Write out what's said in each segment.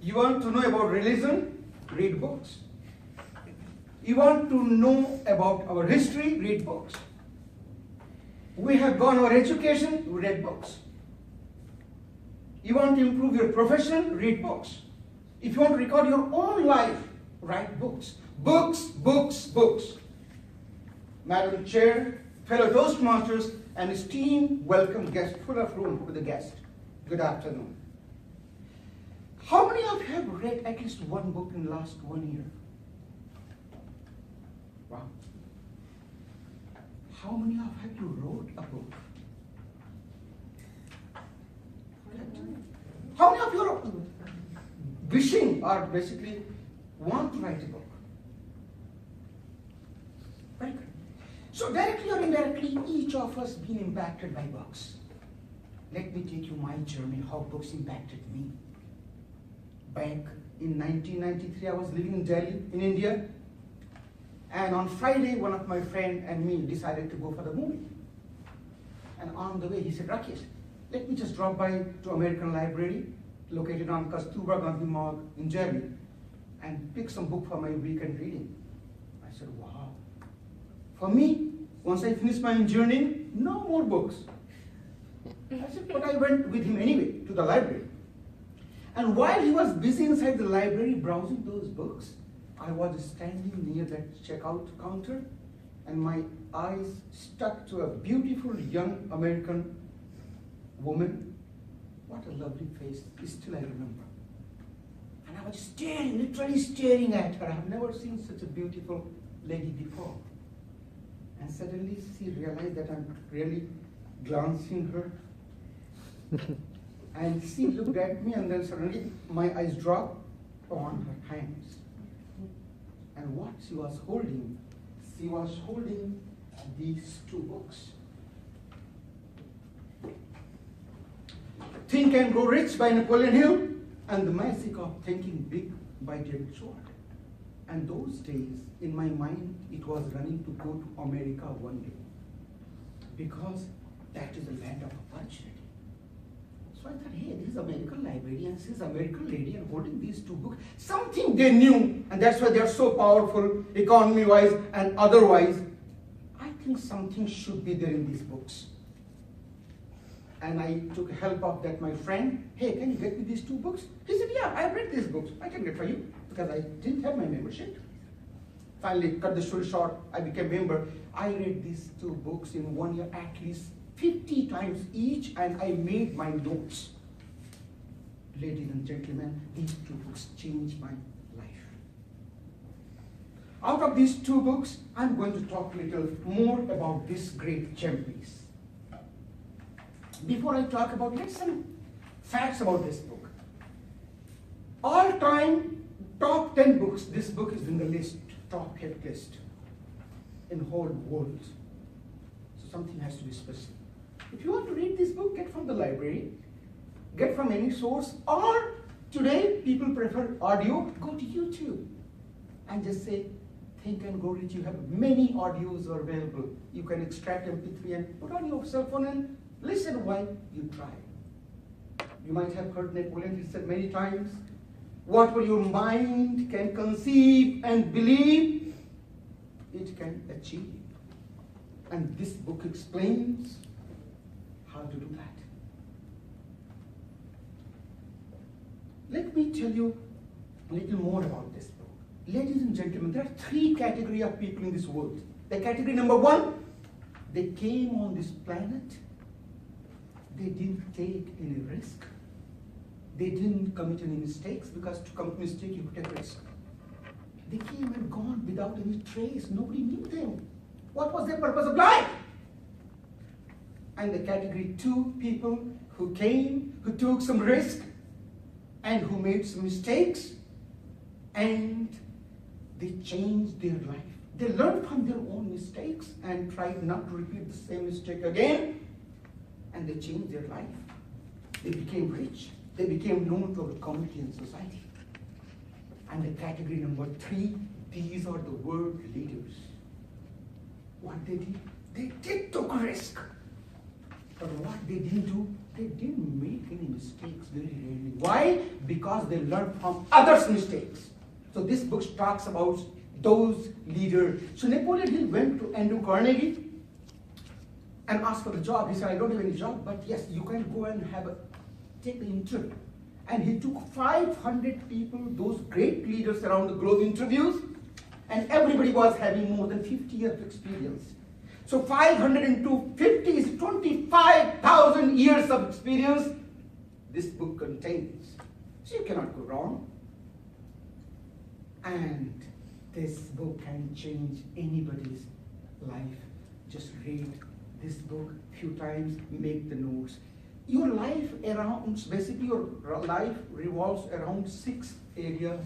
You want to know about religion? Read books. You want to know about our history? Read books. We have gone our education, we read books. You want to improve your profession? Read books. If you want to record your own life, write books. Books, books, books. Madam Chair, fellow Toastmasters, and esteemed welcome guest, full of room for the guest. Good afternoon. How many of you have read at least one book in the last 1 year? Wow. How many of you wrote a book? How many of you are wishing or basically want to write a book? Very good. So directly or indirectly, each of us been impacted by books. Let me take you my journey, how books impacted me. Back in 1993, I was living in Delhi, in India. And on Friday, one of my friends and me decided to go for the movie. And on the way, he said, Rakesh, let me just drop by to American Library, located on Kasturba Gandhi Marg in Delhi, and pick some book for my weekend reading. I said, wow. For me, once I finished my engineering, no more books. I said, but I went with him anyway to the library. And while he was busy inside the library browsing those books, I was standing near that checkout counter, and my eyes stuck to a beautiful young American woman. What a lovely face, still I remember. And I was staring, literally staring at her. I have never seen such a beautiful lady before. And suddenly she realized that I'm really glancing her. And she looked at me, and then suddenly my eyes dropped on her hands. And what she was holding these two books. Think and Grow Rich by Napoleon Hill, and The Magic of Thinking Big by David Swartz. And those days, in my mind, it was running to go to America one day, because that is a land of opportunity. So I thought, hey, this is American library, and she's American lady and holding these two books. Something they knew, and that's why they're so powerful, economy-wise and otherwise. I think something should be there in these books. And I took help of that my friend. Hey, can you get me these two books? He said, yeah, I read these books. I can get for you, because I didn't have my membership. Finally, cut the story short, I became a member. I read these two books in 1 year at least 50 times each, and I made my notes. Ladies and gentlemen, these two books changed my life. Out of these two books, I'm going to talk a little more about this great gem piece. Before I talk about it, some facts about this book. All-time top 10 books, this book is in the list, top hit list in the whole world. So something has to be special. If you want to read this book, get from the library, get from any source, or today people prefer audio, go to YouTube and just say, Think and Grow Rich. You have many audios available. You can extract MP3 and put on your cell phone and listen while you try. You might have heard Napoleon Hill said many times, whatever your mind can conceive and believe, it can achieve. And this book explains how to do that. Let me tell you a little more about this book. Ladies and gentlemen, there are three categories of people in this world. The category number one, they came on this planet, they didn't take any risk. They didn't commit any mistakes, because to commit mistake, you take risk. They came and gone without any trace. Nobody knew them. What was their purpose of life? And the category two, people who came, who took some risk, and who made some mistakes, and they changed their life. They learned from their own mistakes and tried not to repeat the same mistake again, and they changed their life. They became rich. They became known to our community and society. And the category number three, these are the world leaders. What they did took risk. But what they didn't do, they didn't make any mistakes very rarely. Why? Because they learned from others' mistakes. So this book talks about those leaders. So Napoleon Hill went to Andrew Carnegie and asked for the job. He said, I don't have any job, but yes, you can go and take the interview. And he took 500 people, those great leaders around the globe interviews, and everybody was having more than 50 years of experience. So 500 into 50 is 25,000 years of experience this book contains. So you cannot go wrong. And this book can change anybody's life. Just read this book a few times, make the notes. Your life basically your life revolves around 6 areas: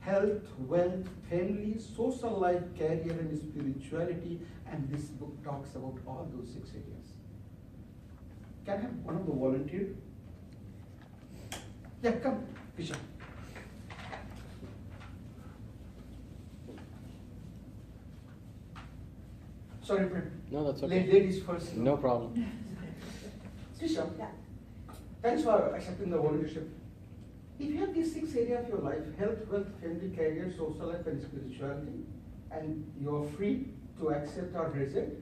health, wealth, family, social life, career, and spirituality. And this book talks about all those 6 areas. Can I have one of the volunteers? Yeah, come, Pisha. Sorry, friend. No, that's okay. Ladies first. No problem. Tisha, thanks for accepting the volunteership. If you have these 6 areas of your life, health, wealth, family, career, social life, and spirituality, and you're free to accept or reject,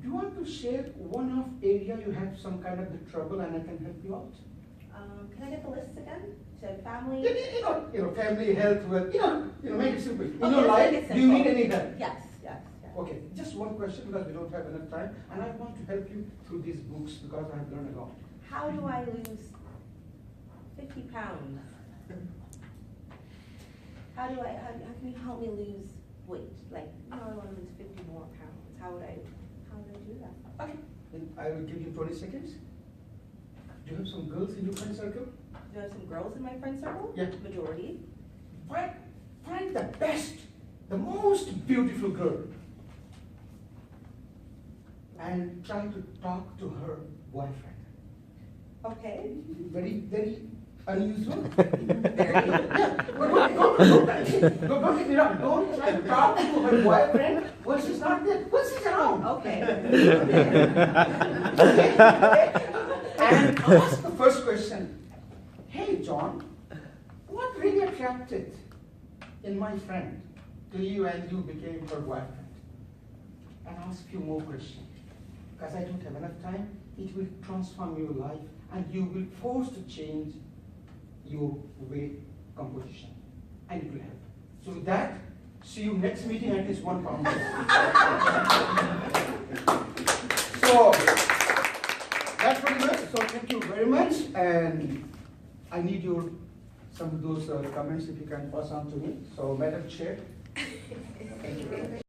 do you want to share one of area you have some kind of the trouble and I can help you out? Can I get the lists again? So family? You know, family, health, wealth, make it simple. In Okay, your life, make it do you need simple. any help? Yes. Okay, just one question because we don't have enough time, and I want to help you through these books because I have learned a lot. How do I lose 50 pounds? How can you help me lose weight? Like, I want to lose 50 more pounds. How would I do that? Okay, then I will give you 20 seconds. Do you have some girls in your friend circle? Do I have some girls in my friend circle? Yeah. Majority. Find the best, the most beautiful girl, and try to talk to her boyfriend. Okay. Very, very unusual. Yeah, but don't get me wrong. Don't try to talk to her boyfriend when she's not there. When she's around. Okay. And ask the first question. Hey, John, what really attracted in my friend to you and you became her boyfriend? And ask a few more questions. Because I don't have enough time, it will transform your life and you will force to change your weight composition. And it will help. So with that, see you next meeting at least 1 pound. So that's pretty much. So thank you very much. And I need some of those comments if you can pass on to me. So Madam Chair. Thank you.